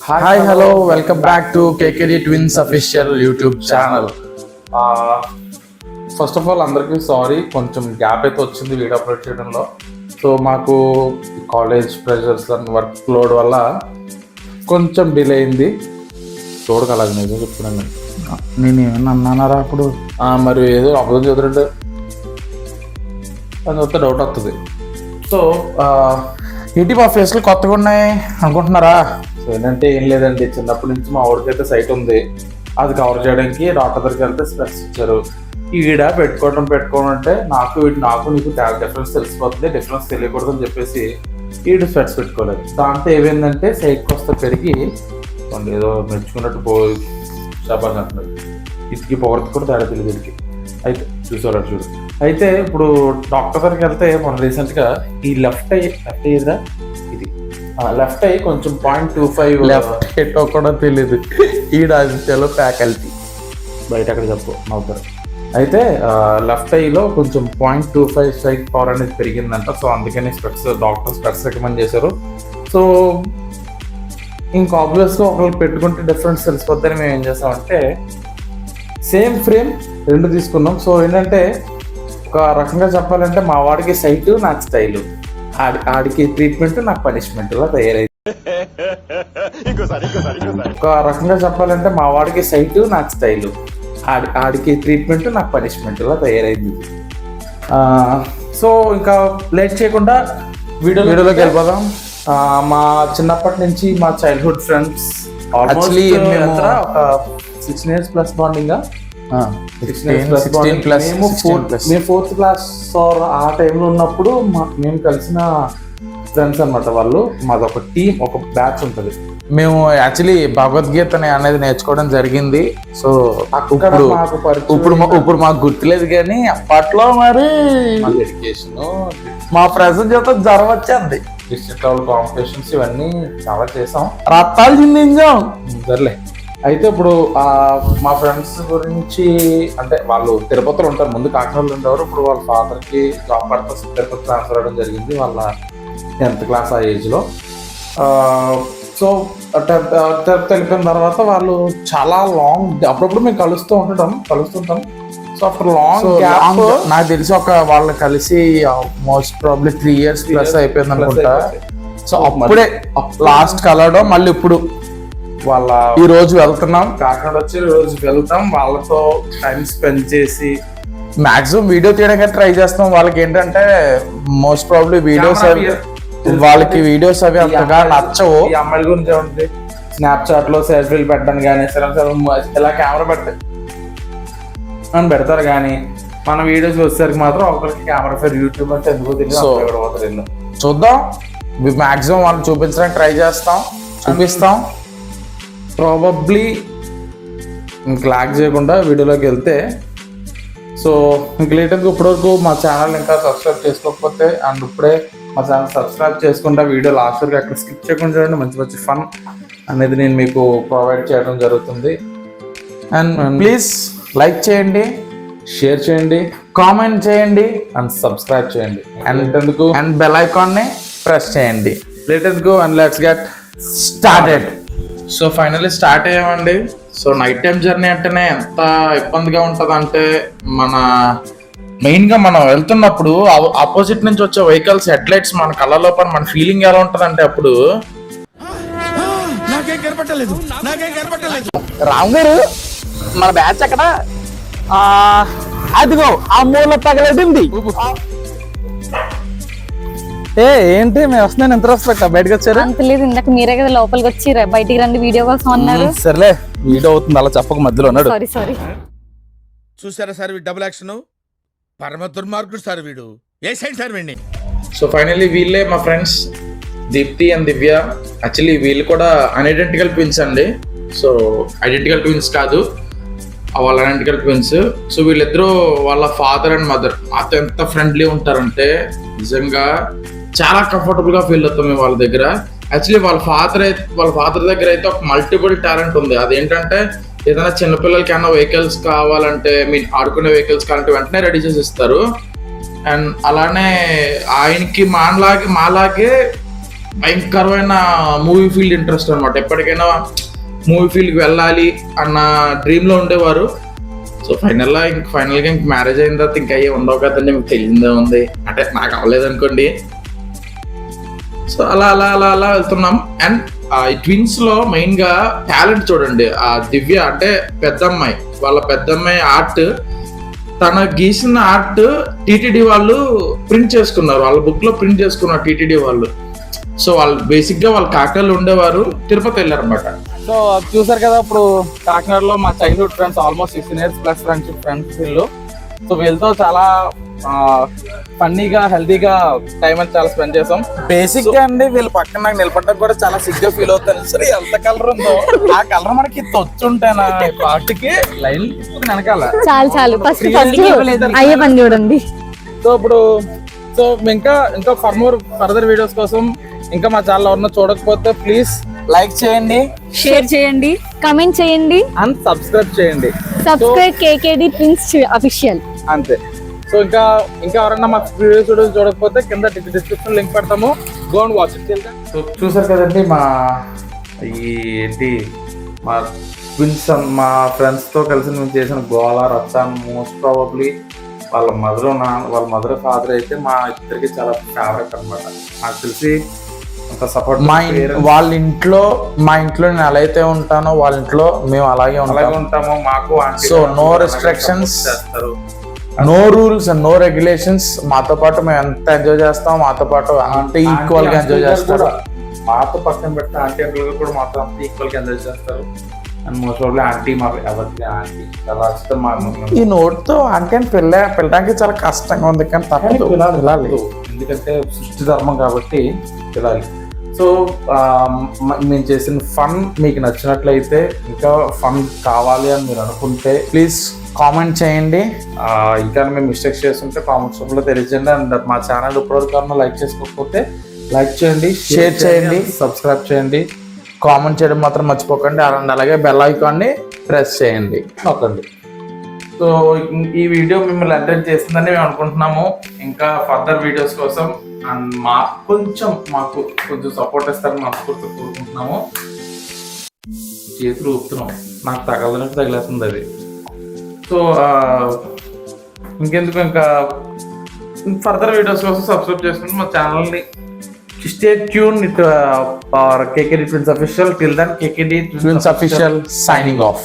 Hi hello welcome back to KKD twins official YouTube channel. First of all అందరికీ sorry, కొంచెం gap అయితే వచ్చింది video upload చేయడంలో. So మాకు college pressures and workload వల్ల కొంచెం డిలే అయింది. చూడగలదు నిజం చెప్తున్నాను. నేను ఏమన్నా అన్నారా అప్పుడు? మరి ఏదో అబద్ధం చదువుతుంటే అది వస్తే డౌట్ వస్తుంది. సో ఏంటి మా ఫేస్లు కొత్తగా ఉన్నాయి అనుకుంటున్నారా? సో ఏంటంటే ఏం లేదండి, చిన్నప్పటి నుంచి మా ఊరికైతే సైట్ ఉంది. అది కవర్ చేయడానికి డాక్టర్ దగ్గరికి వెళ్తే స్పెక్స్ ఇచ్చారు. ఈడ పెట్టుకోవడం అంటే నాకు నీకు డిఫరెన్స్ తెలిసిపోతుంది, డిఫరెన్స్ తెలియకూడదు అని చెప్పేసి ఈడు స్పెక్స్ పెట్టుకోలేదు. దాంతో ఏమైందంటే సైట్ వస్తే పెరిగి ఏదో మెచ్చుకున్నట్టు షాబాగ్ అంటున్నారు. ఇటుకి పొగర్తి కూడా తేడా తెలియదు వీడికి. అయితే చూడు అయితే ఇప్పుడు డాక్టర్ దగ్గరికి వెళ్తే మనం రీసెంట్గా ఈ లెఫ్ట్ ఐ కొంచెం 0.25 లెఫ్ట్ ఎటో కూడా తెలియదు. ఈడాదిత్యలో ఫ్యాకల్టీ బయట అక్కడ నవ్వుతారు. అయితే లెఫ్ట్ ఐలో కొంచెం 0.25 స్ట్రైక్ పవర్ అనేది పెరిగిందంట. సో అందుకని డాక్టర్ స్పెక్స్ రికమెండ్ చేశారు. సో ఇంకా ఆబ్వియస్గా ఒకళ్ళు పెట్టుకుంటే డిఫరెన్స్ తెలిసిపోద్దని మేము ఏం చేసామంటే సేమ్ ఫ్రేమ్ రెండు తీసుకున్నాం. సో ఏంటంటే ఒక రకంగా చెప్పాలంటే మా వాడికి సైట్, నాకు స్టైలు, ఆడికి ట్రీట్మెంట్, నాకు పనిష్మెంట్ లా తయారైంది. ఒక రకంగా చెప్పాలంటే మా వాడికి సైట్, నాకు స్టైలు, ఆడికి ట్రీట్మెంట్, నాకు పనిష్మెంట్ లా తయారైంది. సో ఇంకా లేట్ చేయకుండా వీడియోలోకి వెళ్ళిపోదాం. మా చిన్నప్పటి నుంచి మా చైల్డ్హుడ్ ఫ్రెండ్స్ యాక్చువల్లీ మేము ఒక 16 years ప్లస్ బాండింగ్. మేము 4th క్లాస్ ఆ టైంలో ఉన్నప్పుడు మేము కలిసిన ఫ్రెండ్స్ అనమాట వాళ్ళు. మాది ఒక టీం, ఒక బ్యాచ్ ఉంటుంది. మేము యాక్చువల్లీ భగవద్గీత అనేది నేర్చుకోవడం జరిగింది. సో ఇప్పుడు మాకు గుర్తులేదు, కానీ అప్పట్లో మరి ఎడ్యుకేషన్, మా ఫ్రెండ్స్ చేత జ్వరం వచ్చింది. డిస్ట్రిక్ట్ లెవెల్ కాంపిటీషన్స్ ఇవన్నీ చాలా చేసాం, రత్తాలు చిందించాం. సర్లే. అయితే ఇప్పుడు మా ఫ్రెండ్స్ గురించి అంటే వాళ్ళు తిరుపతిలో ఉంటారు, ముందు కాకినాడలో ఉండేవారు. ఇప్పుడు వాళ్ళ ఫాదర్కి జాబ్ పర్పస్ తిరుపతి ట్రాన్స్ఫర్ అవ్వడం జరిగింది వాళ్ళ 10th క్లాస్ ఆ ఏజ్లో. సో తిరుపతి వెళ్ళిపోయిన తర్వాత వాళ్ళు చాలా లాంగ్, అప్పుడప్పుడు మేము కలుస్తుంటాం. సో ఆఫ్టర్ లాంగ్ నాకు తెలిసి వాళ్ళు కలిసి మోస్ట్ ప్రాబ్లీ 3 years ప్లస్ అయిపోయింది అనుకుంటా. సో అప్పుడే లాస్ట్ కలవడం, మళ్ళీ ఇప్పుడు ఈ రోజు వెళ్తున్నాం, కాకినాడ వచ్చి రోజు వెళ్తాం, వాళ్ళతో టైం స్పెండ్ చేసి మాక్సిమం వీడియో తీయడానికి ట్రై చేస్తాం. వాళ్ళకి ఏంటంటే మోస్ట్ ప్రాబ్లీ వాళ్ళకి వీడియోస్ అవి అంతగా నచ్చవు. ఈ అమ్మాయిల గురించి ఏమంటుంది, స్నాప్చాట్ లో సెల్ఫీలు పెట్టడం కానీ ఇలా కెమెరా అని పెడతారు, కానీ మన వీడియోస్ వచ్చేసరికి మాత్రం ఒకరికి కెమెరా ఫేర్ యూట్యూబ్ అంటే ఎందుకో తెలియదు. చూద్దాం, మాక్సిమం వాళ్ళు చూపించడానికి ట్రై చేస్తాం, చూపిస్తాం. ప్రాబబ్లీ ఇంక లాగ్ చేయకుండా వీడియోలోకి వెళ్తే, సో ఇంక లేటెంట్గా ఇప్పటివరకు మా ఛానల్ ఇంకా సబ్స్క్రైబ్ చేసుకోకపోతే అండ్ ఇప్పుడే మా ఛానల్ సబ్స్క్రైబ్ చేసుకుంటే వీడియో లాస్ట్ వరకు అక్కడ స్కిప్ చేయకుండా చూడండి. మంచి ఫన్ అనేది నేను మీకు ప్రొవైడ్ చేయడం జరుగుతుంది. అండ్ ప్లీజ్ లైక్ చేయండి, షేర్ చేయండి, కామెంట్ చేయండి అండ్ సబ్స్క్రైబ్ చేయండి. అండ్ బెల్ ఐకాన్ని ప్రెస్ చేయండి. Let's go and let's get started. So finally start అయ్యామండి. సో నైట్ టైం జర్నీ అంటేనే ఎంత ఇబ్బందిగా ఉంటుంది అంటే, మెయిన్గా మనం వెళ్తున్నప్పుడు ఆపోజిట్ నుంచి వచ్చే వెహికల్స్ హెడ్లైట్స్ మన కళ్ళలో మన ఫీలింగ్ ఎలా ఉంటుంది అంటే, అప్పుడు రామ్ గారు మన బ్యాచ్ అక్కడ అదిగో ఆ మూల తగలడింది. ఏంటి మేము వస్తున్నాను, ఎంత వస్తా బయటకు వచ్చారు? అంతలేదు, ఇందాక మీరే కదా లోపలికి వచ్చి బయటికి రండి వీడియో కోసం అన్నారు. సర్లే, వీడియో అవుతుంది, అలా చెప్పక మధ్యలో ఉన్నాడు. సారీ. చూసారా సార్ వీడు డబుల్ యాక్షన్, పరమ దుర్మార్గుడు సార్ వీడు. ఏ సైడ్ సార్ వీడిని. సో ఫైనల్లీ వీళ్ళే మా friends Deepti and Divya. Actually వీళ్ళు కూడా అన్ఐడెంటికల్ ట్విన్స్ అండి. సో ఐడెంటికల్ ట్విన్స్ కాదు, వాళ్ళ ఐడెంటికల్ ట్విన్స్. సో వీళ్ళిద్దరూ వాళ్ళ ఫాదర్ అండ్ మదర్ ఎంత ఫ్రెండ్లీ ఉంటారంటే నిజంగా చాలా కంఫర్టబుల్గా ఫీల్ అవుతాం మేము వాళ్ళ దగ్గర. యాక్చువల్లీ వాళ్ళ ఫాదర్ దగ్గర అయితే ఒక మల్టిపుల్ టాలెంట్ ఉంది. అదేంటంటే ఏదైనా చిన్నపిల్లలకి ఏమైనా వెహికల్స్ కావాలంటే, ఆడుకునే వెహికల్స్ కావాలంటే వెంటనే రెడీ చేసి ఇస్తారు. అండ్ అలానే ఆయనకి మాలాగే భయంకరమైన మూవీ ఫీల్డ్ ఇంట్రెస్ట్ అనమాట. ఎప్పటికైనా మూవీ ఫీల్డ్కి వెళ్ళాలి అన్న డ్రీమ్లో ఉండేవారు. సో ఫైనల్గా ఇంక మ్యారేజ్ అయిన తర్వాత ఇంకా అయ్యే ఉండవు కదండి, మీకు తెలిసిందే ఉంది, అంటే నాకు అవ్వలేదు అనుకోండి. సో అలా అలా అలా అలా వెళ్తున్నాం. అండ్ ఈ ట్విన్స్ లో మెయిన్ గా టాలెంట్ చూడండి. ఆ దివ్య అంటే పెద్దమ్మాయి, వాళ్ళ పెద్దమ్మాయి ఆర్ట్, తన గీసిన ఆర్ట్ టీటీడీ వాళ్ళు ప్రింట్ చేసుకున్నారు, వాళ్ళ బుక్ లో ప్రింట్ చేసుకున్నారు టీటీడీ వాళ్ళు. సో వాళ్ళు బేసిక్ గా వాళ్ళు కాకినాడలో ఉండేవారు, తిరుపతి వెళ్ళారు అనమాట. సో చూసారు కదా, ఇప్పుడు కాకినాడలో మా childhood friends almost 16 years plus friendship friends వీళ్ళు. సో వీళ్ళతో చాలా ఫన్నీగా హెల్తీగా టైం అని చాలా స్పెండ్ చేసాం. బేసిక్ గా అండి వీళ్ళ పక్కన నాకు నిలబడ్డా కూడా చాలా సిగ్గా ఫీల్ అవుతాను. సరే ఎంత కలర్ ఉందో ఆ కలర్ మనకి తొచ్చుంటేనా పార్టీకి లైన్ వెనకాల చాలు ఫస్ట్ అయ్యే పని చూడండి. సో ఇప్పుడు సో ఇంకా ఫర్దర్ వీడియోస్ కోసం ఇంకా మా ఛానల్ ఎవరన్నా చూడకపోతే ప్లీజ్ లైక్ చేయండి, షేర్ చేయండి, కమెంట్ చేయండి అండ్ సబ్స్క్రైబ్ చేయండి. సబ్స్క్రైబ్ కేకేడి ట్విన్స్ అఫీషియల్ అంతే. సో ఇంకా ఎవరన్నా మా వీడియోస్ చూడకపోతే కింద డిస్క్రిప్షన్ లింక్ పెడతాము, go and watch it. So చూసారు కదండి మా మా ట్విన్స్ మా ఫ్రెండ్స్తో కలిసి మేము చేసిన గోళ రచ్చ. మోస్ట్ ప్రాబబ్లీ వాళ్ళ మదర్ ఫాదర్ అయితే మా ఇద్దరికి చాలా ఫేవరెట్ అనమాట. నాకు తెలిసి అంత సపోర్ట్. మా ఇంట్లో నేను ఎలా అయితే ఉంటానో వాళ్ళ ఇంట్లో మేము అలాగే ఉంటాము. మాకు so no restrictions, no rules and no regulations. మాతో పాటు మేము ఎంత ఎంజాయ్ చేస్తాం, మాతో పాటు అంత ఈక్వల్ గా ఎంజాయ్ చేస్తారు. మాతో పక్కన పెట్టిన ఆంటీ అంకుల్ కూడా మాతో అంత ఈక్వల్ గా ఎంజాయ్ చేస్తారు. అండ్ మోస్ట్ ప్రాబ్లీ ఆంటీ మా ఎవరికి ఆంటీ చాలా ఇష్టం. మా ఈ నోట్తో ఆంటీ అని పిల్లడానికి చాలా కష్టంగా ఉంది, కానీ తప్పదు పిల్లాలి, ఎందుకంటే సృష్టి ధర్మం కాబట్టి పిల్లాలి. సో మేము చేసిన ఫన్ మీకు నచ్చినట్లయితే, ఇంకా ఫన్ కావాలి అని మీరు అనుకుంటే ప్లీజ్ కామెంట్ చేయండి. ఇంకా మేము మిస్టేక్స్ చేస్తుంటే కామెంట్స్ రూపంలో తెలియజేయండి. అండ్ మా ఛానల్ ఇప్పటివరకు లైక్ చేసుకోకపోతే లైక్ చేయండి, షేర్ చేయండి, సబ్స్క్రైబ్ చేయండి, కామెంట్ చేయడం మాత్రం మర్చిపోకండి. అలాగే బెల్ ఐకాన్ని ప్రెస్ చేయండి, నొక్కండి. సో ఈ వీడియో మిమ్మల్ని ఎంటర్టైన్ చేస్తుందని మేము అనుకుంటున్నాము. ఇంకా ఫర్దర్ వీడియోస్ కోసం అండ్ మాకు కొంచెం సపోర్ట్ ఇస్తారని మనస్ఫూర్తిగా కోరుకుంటున్నాము. చేతులు ఊపుతున్నాం, నాకు తగలనట్టు తగిలేస్తుంది అది. సో ఇంకెందుకు, ఇంకా ఫర్దర్ వీడియోస్ కోసం సబ్స్క్రైబ్ చేసుకుంటే మా ఛానల్ని stay tuned with KKD Twins Official. Till then, KKD Twins Official signing off.